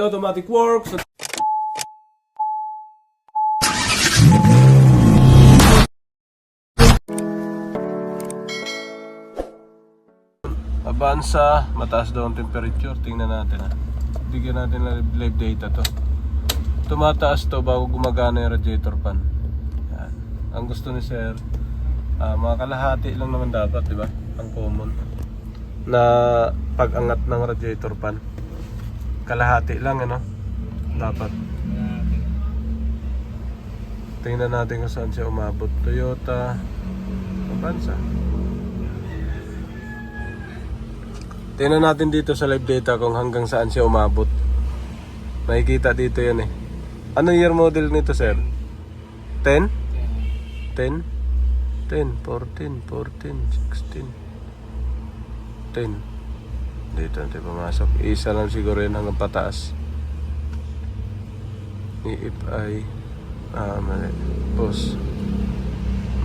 Automatic works. Avanza, mataas daw ang temperature. Tingnan natin ha. Bigyan natin ng live data to. Tumataas to bago gumagana yung radiator fan. Yan. Ang gusto ni sir, mga kalahati lang naman dapat, di ba? Ang common na pag-angat ng radiator fan. Kalahati lang, ano? Dapat. Tingnan natin kung saan siya umabot. Toyota Avanza. Tingnan natin dito sa live data kung hanggang saan siya umabot. Makikita dito yan eh. Ano year model nito, sir? 10? 10? 10, 14, 14, 16 10. Dito natin pumasok. Isa lang siguro yun hanggang pataas. EFI mali. Pause.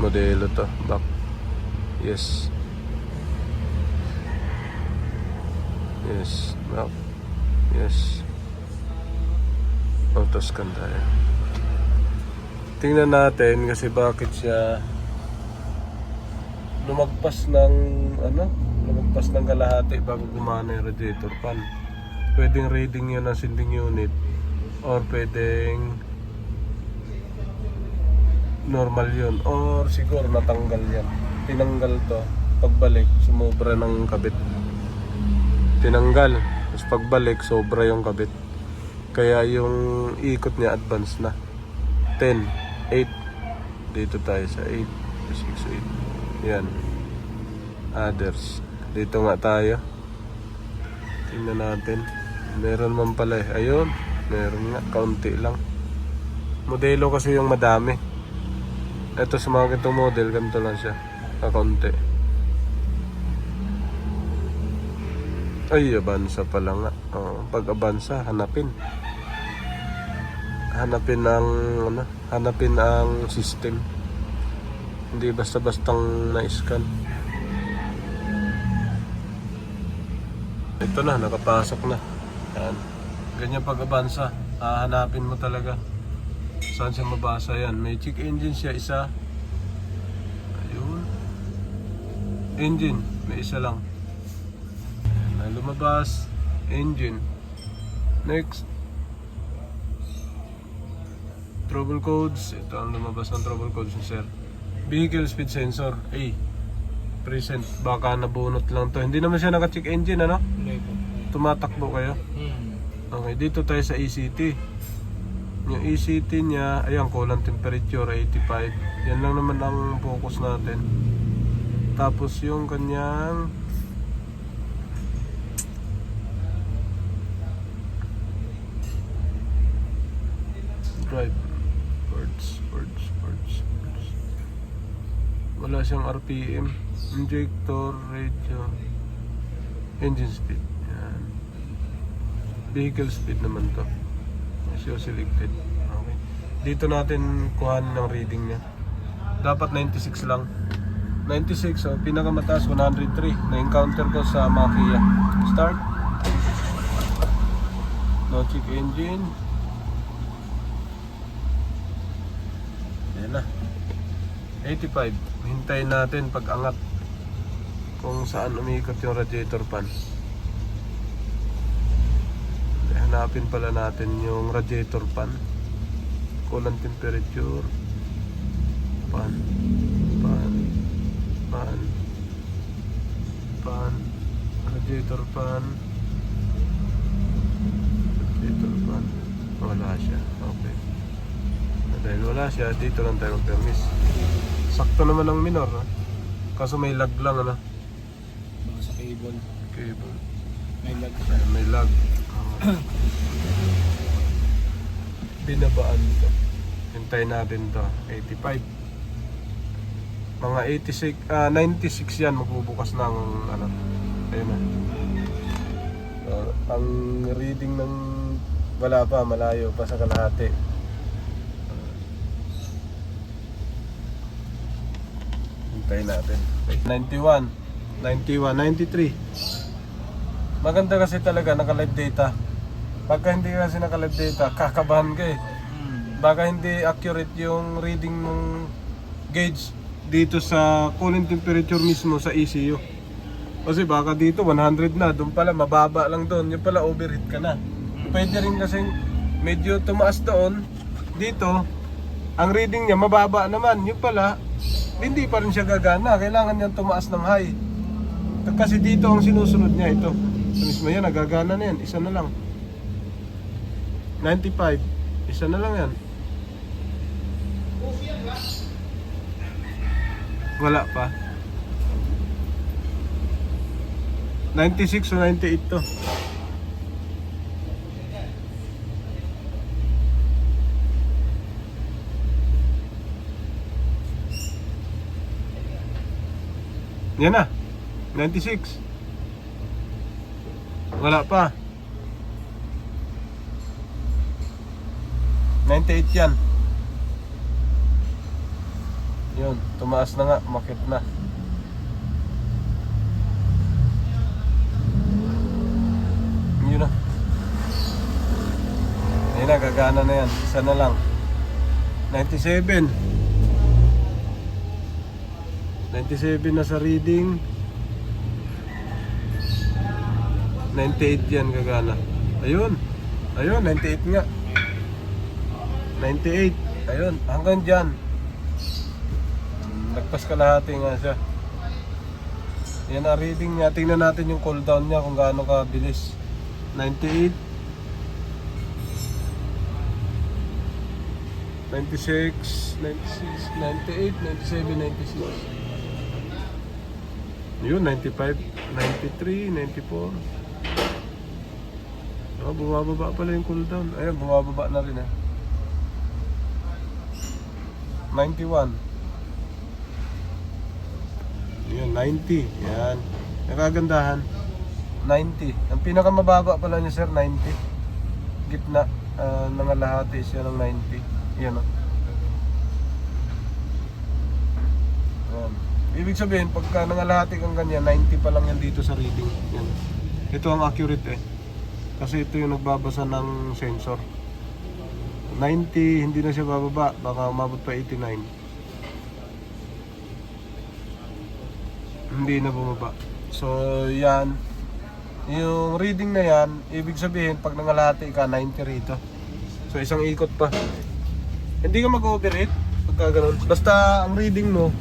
Modelo to. Back. Yes. Yes. Back. Yes. Autoscan tayo. Tingnan natin kasi bakit siya lumagpas ng lumagpas ng kalahati bago gumana yung radiator fan. Pwedeng reading yun ng sending unit or pwedeng normal yun or siguro natanggal yan. Tinanggal to, pagbalik sumobra ng kabit. Tinanggal, tapos pagbalik sobra yung kabit. Kaya yung ikot niya advance na. 10, 8. Dito tayo sa 8, 6, 8. Yan. Others. Dito nga tayo. Tingnan natin. Meron man pala eh. Ayun. Meron nga. Kaunti lang. Modelo kasi yung madami. Ito sa mga ganitong model, ganito lang siya. Kakaunti. Ay, Avanza pala nga. Pag Avanza, hanapin. Hanapin ang system. Hindi basta-bastang na-scan. Ito na, nakapasok na. Yan. Ganyan pag Avanza, hahanapin mo talaga saan siya mabasa. Yan, may check engine siya, isa. Ayun. Engine, may isa lang. Yan, lumabas. Engine. Next. Trouble codes. Ito ang lumabas ng trouble codes ni sir. Vehicle speed sensor. Present. Baka nabunot lang to. Hindi naman siya naka-check engine, ano? Tumatakbo kayo. Okay, dito tayo sa ECT. Yung ECT niya, ayan, coolant temperature 85. Yan lang naman ang focus natin. Tapos yung kanyang drive. Words. Wala siyang RPM. Injector, radio, engine speed. Yan. Vehicle speed naman to. So selected. Okay. Dito natin kuhanin ng reading niya. Dapat 96 lang. 96, so pinakamataas 103. Na-encounter ko sa Kia. Start. No check engine. Ayan na. 85. Hintayin natin pag-angat kung saan umiikot yung radiator fan. Hanapin pala natin yung radiator fan. Coolant temperature. Fan. Radiator fan. Wala siya. Okay. Dahil wala siya, dito lang tayo mag-permis. Sakto naman ang minor, ha? Kaso may lag lang, ano? Baka sa cable. May lag. May lag. Binabaan to. Hintayin natin to. 85. Mga 96 yan, magbubukas na ang ano. Ayun na. Ang reading ng wala pa, malayo pa sa kalahati. Hintayin natin. 91, 93. Maganda kasi talaga naka-live data. Pagka hindi kasi naka-live data, kakabahan ka eh. Baka hindi accurate yung reading ng gauge dito sa cooling temperature mismo sa ECU. Kasi baka dito 100 na, doon pala mababa lang doon, yung pala overheat ka na. Pwede rin kasi medyo tumaas doon, dito, ang reading niya mababa naman, yung pala, hindi pa rin siya gagana, kailangan niyang tumaas ng high. Kasi dito ang sinusunod niya, ito. Ito mismo yan, nagagana na yan, isa na lang. 95, isa na lang yan. Wala pa. 96 o 98 to. Yan na. 96. Wala pa. 98 yan. Yun, tumaas na nga, makit na. Yun na. Ayun na, gagana na yan. Isa na lang. 97. 97 na sa reading. 98 yan gagana. Ayun. Ayun, 98 nga. 98. Ayun, hanggang dyan. Nagpas kalahati nga siya. Yan ang reading niya. Tingnan natin yung cool down niya kung gaano kabilis. 98. 96, 96, 98, 97, 96. Yun, 95, 93, 94. Oh, bumababa pala yung cooldown. Ayun, bumababa na rin 91. Yun, 90. Yan. Nakagandahan. 90. Ang pinakamababa pala niya sir, 90. Gitna. Nangalahati siya ng 90. Yan o. Yan. Ibig sabihin, pagka nangalahati kang ganyan, 90 pa lang yan dito sa reading. Yan. Ito ang accurate eh. Kasi ito yung nagbabasa ng sensor. 90, hindi na siya bababa. Baka umabot pa 89. Hindi na bumaba. So, yan. Yung reading na yan, ibig sabihin, pag nangalahati ka, 90 rito. So, isang ikot pa. Hindi ka mag-overheat pagka ganun. Basta ang reading mo,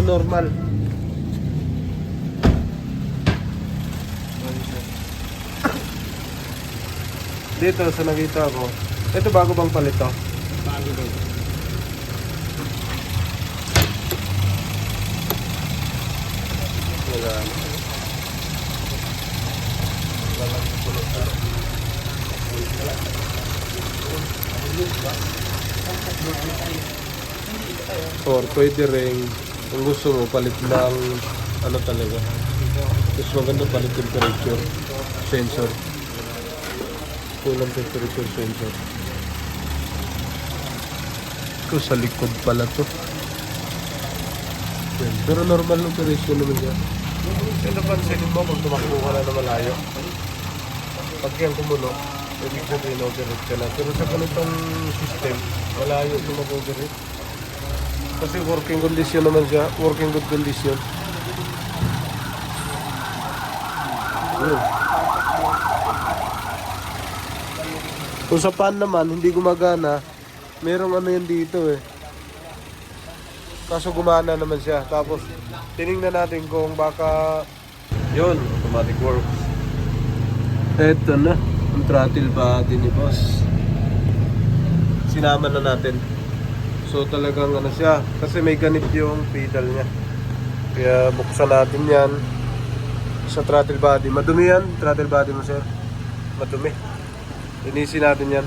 normal. Dito sa nakita ko, ito bago bang palit to? Bago daw. Wala na. Walang pulot na. Or pwede rin kung gusto mo palit ng ano talaga. Mas maganda palit temperature sensor. Kulang temperature sensor. Ito sa likod pala to. Yan. Pero normal operation naman yan. Yung napansinin mo kung tumakbo ka na na malayo. Pag yan kumulo, ibig sabihin overheat ka na. Pero sa ganitong system, malayo ito mag-overheat. Kasi working condition naman siya. Working good condition. Yun. Kung sa pan naman, hindi gumagana, merong ano yan dito eh. Kaso gumana naman siya. Tapos, tinignan natin kung baka yun, automatic works. Eto na, ang throttle body ni boss. Sinama na natin. So talagang ano siya, kasi may ganit yung pedal niya. Kaya buksan natin yan sa throttle body. Madumi yan, throttle body mo sir. Madumi. Linisin natin yan.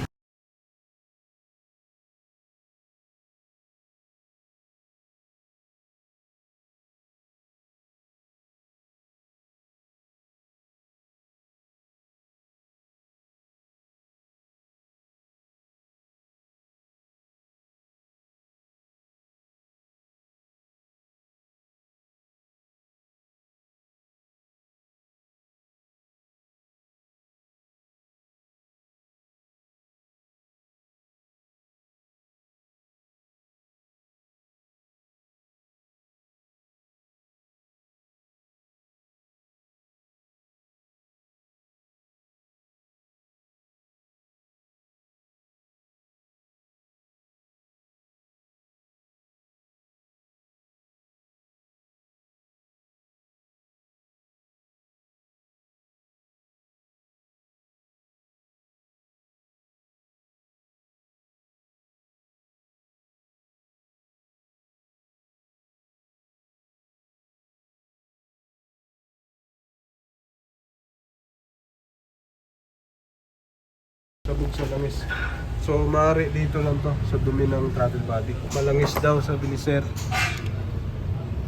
Sabog sa langis. So maaari dito lang to sa dumi ng throttle body. Malangis daw sa bilisir.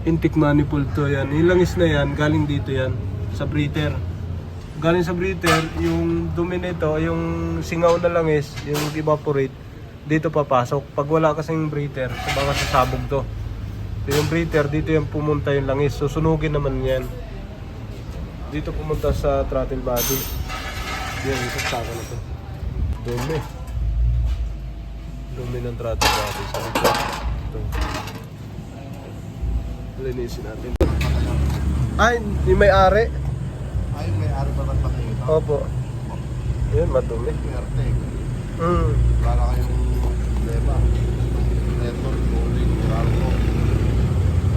Intake manifold to yan. Yung langis na yan, galing dito yan sa breather. Galing sa breather, yung dumi nito, yung singaw na langis, yung evaporate, dito papasok. Pag wala kasing breather, so baka sasabog to. So yung breather, dito yung pumunta yung langis. Susunugin naman yan. Dito pumunta sa throttle body. Yan, isang sako na to. Dumi. Dumi ng throttle body. Sa likod. Ito. Linisin natin. Ay, di may-ari. Ay, may ari pa nagpakita. Opo. Yan, madumi. Perte. Wala kayong problema. Network, cooling, arko.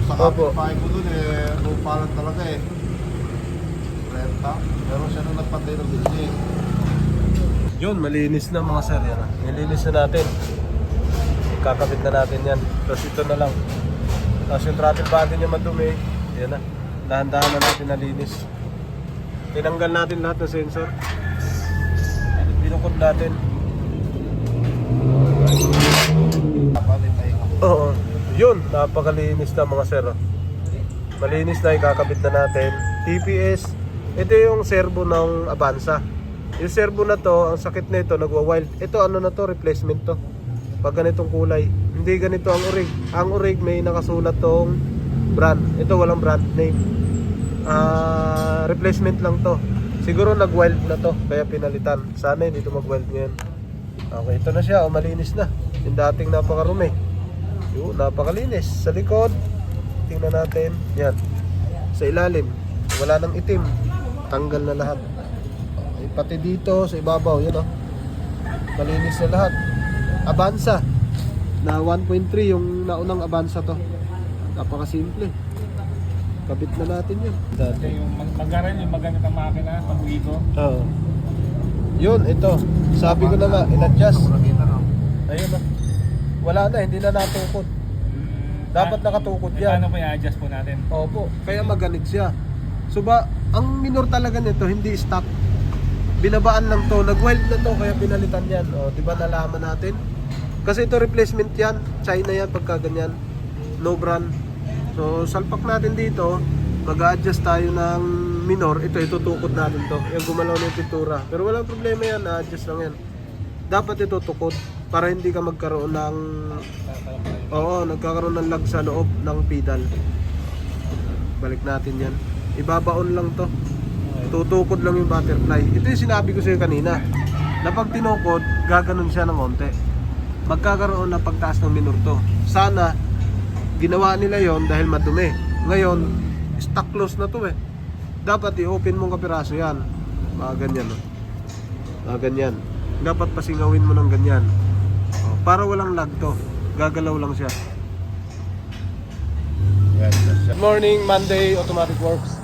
Sa Opo. kapitbahay ko dun lupa lang talaga renta. Pero siya nang nagpatay ng building. Yun, malinis na mga sir. Yan. Nilinis na natin. Kakabit na natin yan. Tapos ito na lang. Tapos yung throttle body niya madumi. Yan na. Dahan-dahan na natin nalinis. Tinanggal natin lahat ng sensor. Binukod natin. Oo. Yun, napakalinis na mga sir. Malinis na, ikakabit na natin. TPS. Ito yung servo ng Avanza. Yung servo na to, ang sakit na ito, nagwa-wild. Ito ano na to, replacement to. Pag ganitong kulay. Hindi ganito ang urig. Ang urig may nakasulat tong brand. Ito walang brand name. Replacement lang to. Siguro nag-wild na to, kaya pinalitan. Sana hindi to mag-wild ngayon. Okay, ito na siya, malinis na. Yung dating napakarumi. Yun, napakalinis. Sa likod, tingnan natin. Yan. Sa ilalim, wala nang itim. Tanggal na lahat. Okay, pati dito, sa ibabaw, yun oh. Malinis na lahat. Avanza. Na 1.3 yung naunang Avanza to. Napakasimple. Kabit na natin yun. Ito yung magaran yung magamit ang makina pag uwi ko. Oo. Yun, ito. Sabi ko na nga, in-adjust. Ayun na. Wala na, hindi na natukod. Dapat nakatukod yan. Paano po i-adjust po natin? Opo, kaya maganit siya. So ba, ang minor talaga nito, hindi stock. Binabaan lang to, nag-weld na to, kaya pinalitan yan. O, diba nalaman natin? Kasi ito replacement yan, China yan pagka ganyan. No brand. So, salpak natin dito, mag-a-adjust tayo ng minor. Ito, itutukod natin to. Yung gumalaw na yung pintura. Pero walang problema yan, na-adjust lang yan. Dapat ito tukod para hindi ka magkaroon ng... Oo, nagkakaroon ng lag sa loob ng pedal. Balik natin yan. Ibabaon lang to. Tutukod lang yung butterfly. Ito yung sinabi ko sa'yo kanina. Na pag tinukod, gaganon siya ng konti. Magkakaroon ng pagtaas ng minor to. Sana, ginawa nila yon dahil madumi. Ngayon, stock close na to eh. Dapat i-open mong kapiraso yan. Mga ganyan no? Mga ganyan. Dapat pasingawin mo ng ganyan. O, para walang lag to. Gagalaw lang siya. Good morning, Monday Automatic Works.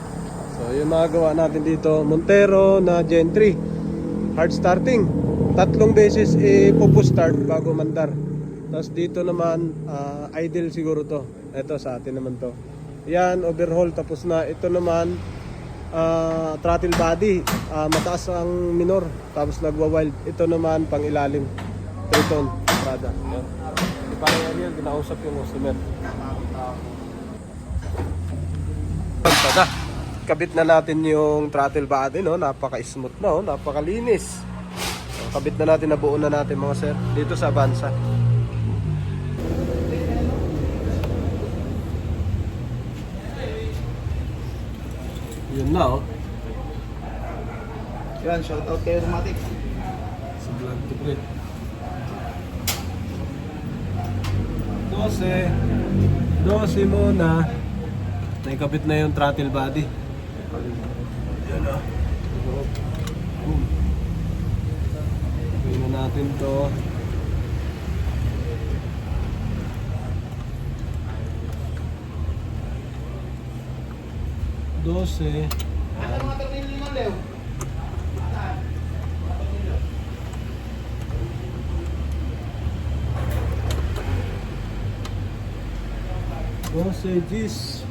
So yung mga gawa natin dito, Montero na Gen 3 hard starting. 3 beses i-push start bago mandar. Tapos dito naman idle siguro to. Ito sa atin naman to. Yan, overhaul tapos na. Ito naman throttle body, mataas ang minor tapos nagwa-wild. Ito naman pang ilalim, 3-ton Prada. Yan. Parang Ariel, kinausap yung customer. Tada, kabit na natin yung throttle body, no? Napaka-smooth na, oh. Napakalinis. So, kabit na natin, nabuo na natin mga sir dito sa Avanza. Yun na, oh. Yan, shout out kay Automatic. Sa vlog to pre. 12 muna. Naikabit na yung throttle body. Yan o. Boom. Gawin na natin to. Dose. Sausages.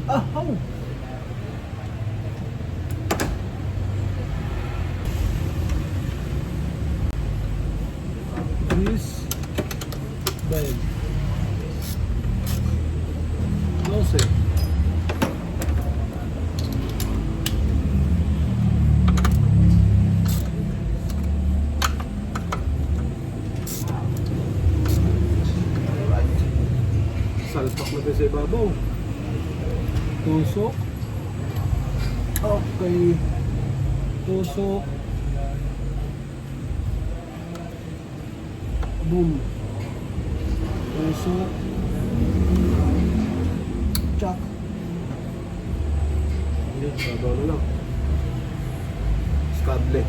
Ahaw! This bag. 12. Salpak na ba sa ibabaw? Tusok. Okay. Tusok. Boom. Tusok. Chak. Ayan, babaw na lang. Skable.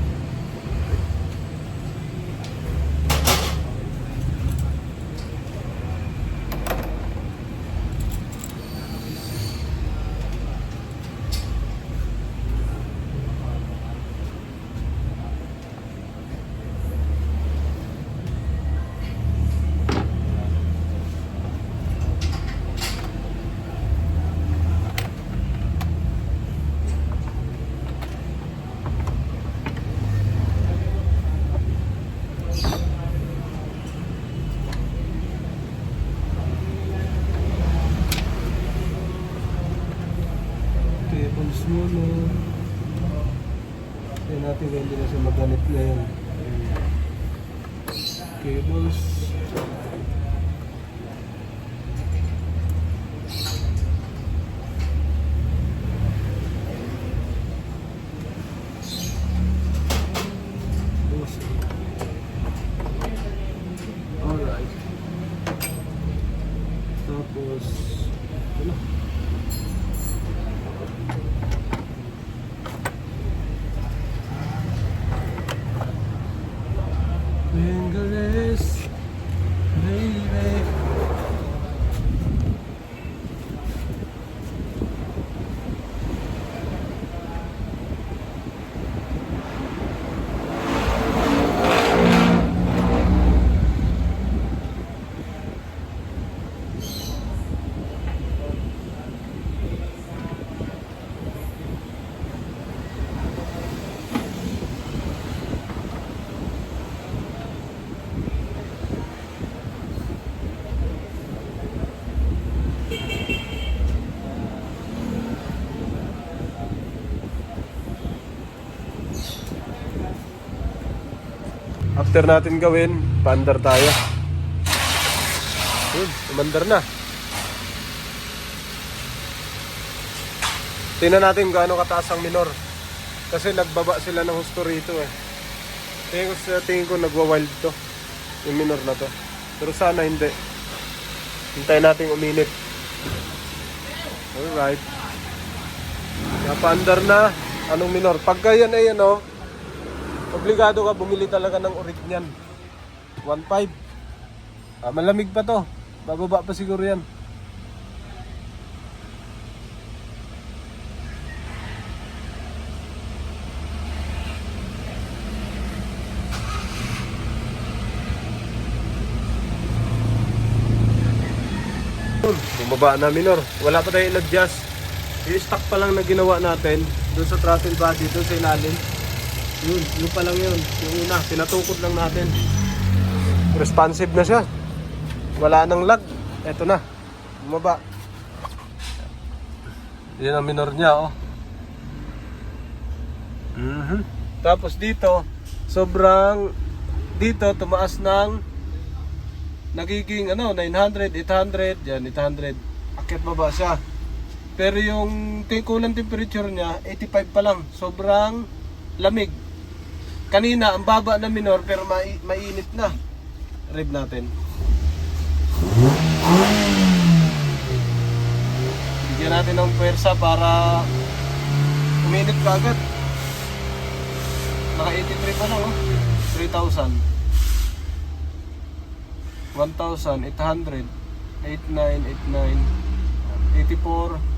Cables mo, no? Kaya natin kaya hindi na siya maganit ngayon. Cables. Alright. Tapos, ano? Bengalese, baby. After natin gawin, paandar tayo. Yun, umandar na. Tingnan natin gaano kataas ang minor. Kasi nagbaba sila ng husto rito eh. Tingin ko nagwa-wild to. Yung minor na to. Pero sana hindi. Hintayin natin uminit. Alright. Napaandar na. Anong minor? Pagka yan ay ano, obligado ka bumili talaga ng orig niyan. 1.5. Malamig pa to. Bababa pa siguro yan. Bumaba na minor. Wala pa tayo in-adjust. Yung stock pa lang na ginawa natin doon sa throttle body, doon sa ilalim. Yun pa lang yun. Yung una, pinatukod lang natin. Responsive na siya. Wala nang lag. Eto na. Bumaba. Yan ang minor niya, oh. Tapos dito, sobrang dito, tumaas ng nagiging, 900, 800, yan, 800. Akit baba siya. Pero yung kulang temperature niya, 85 pa lang. Sobrang lamig. Kanina, ang baba na minor pero mainit na. Rev natin. Bigyan natin ng puwersa para uminit ka agad. Naka 83 pa lang, oh. 3,000. 1,800. 89, 84.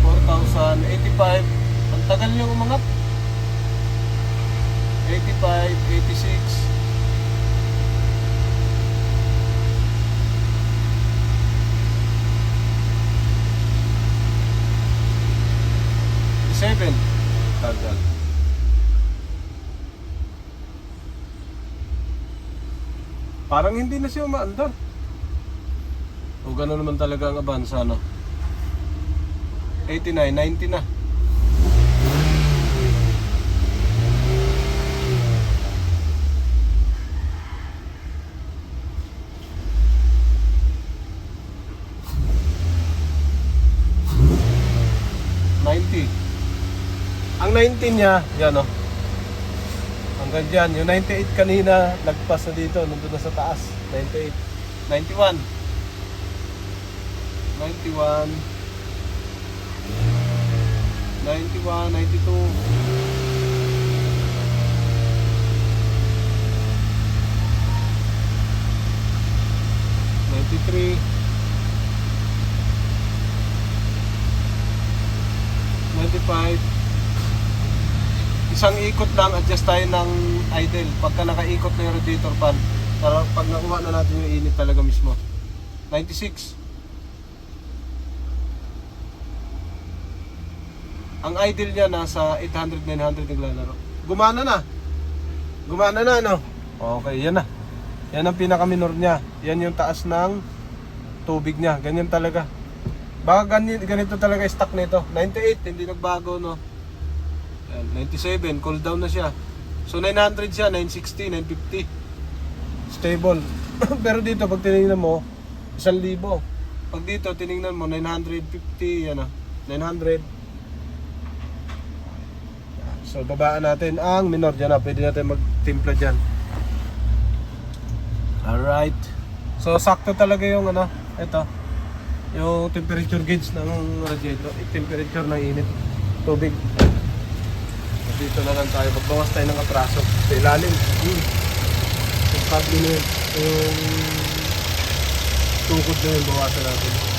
$4,085 tagal niyo umangat. 85, 86. 7. Tagal. Parang hindi na siya umaandar. O gano'n naman talaga ang abansa, no? 89, 90 na. Ang 19 niya, yan o. Hanggang dyan. Yung 98 kanina, nagpas na dito, nandun na sa taas. 98. 91. 91. 91, 92. 93. 95. Isang ikot lang, adjust tayo ng idle. Pagka nakaikot na yung radiator fan, para pag nakuha na natin yung init talaga mismo. 96. Ang idle niya nasa 800, 900 naglalaro. Gumana na. Gumana na, no? Okay, yan na. Yan ang pinaka-minor niya. Yan yung taas ng tubig niya. Ganyan talaga. Baka ganito talaga stock nito. 98, hindi nagbago, no? Yan, 97, cool down na siya. So 900 siya, 960, 950. Stable. Pero dito, pag tinignan mo, 1,000. Pag dito, tinignan mo, 950, yan, 900. So babaan natin ang minor dyan na. Pwede natin magtimpla dyan. Alright. So sakto talaga yung ito. Yung temperature gauge ng radiator. Temperature ng init. Tubig. Dito na lang tayo. Magbawas tayo ng atraso. Sa ilalim. Yung cable na yun. Yung tukod na yun. Bawasan natin.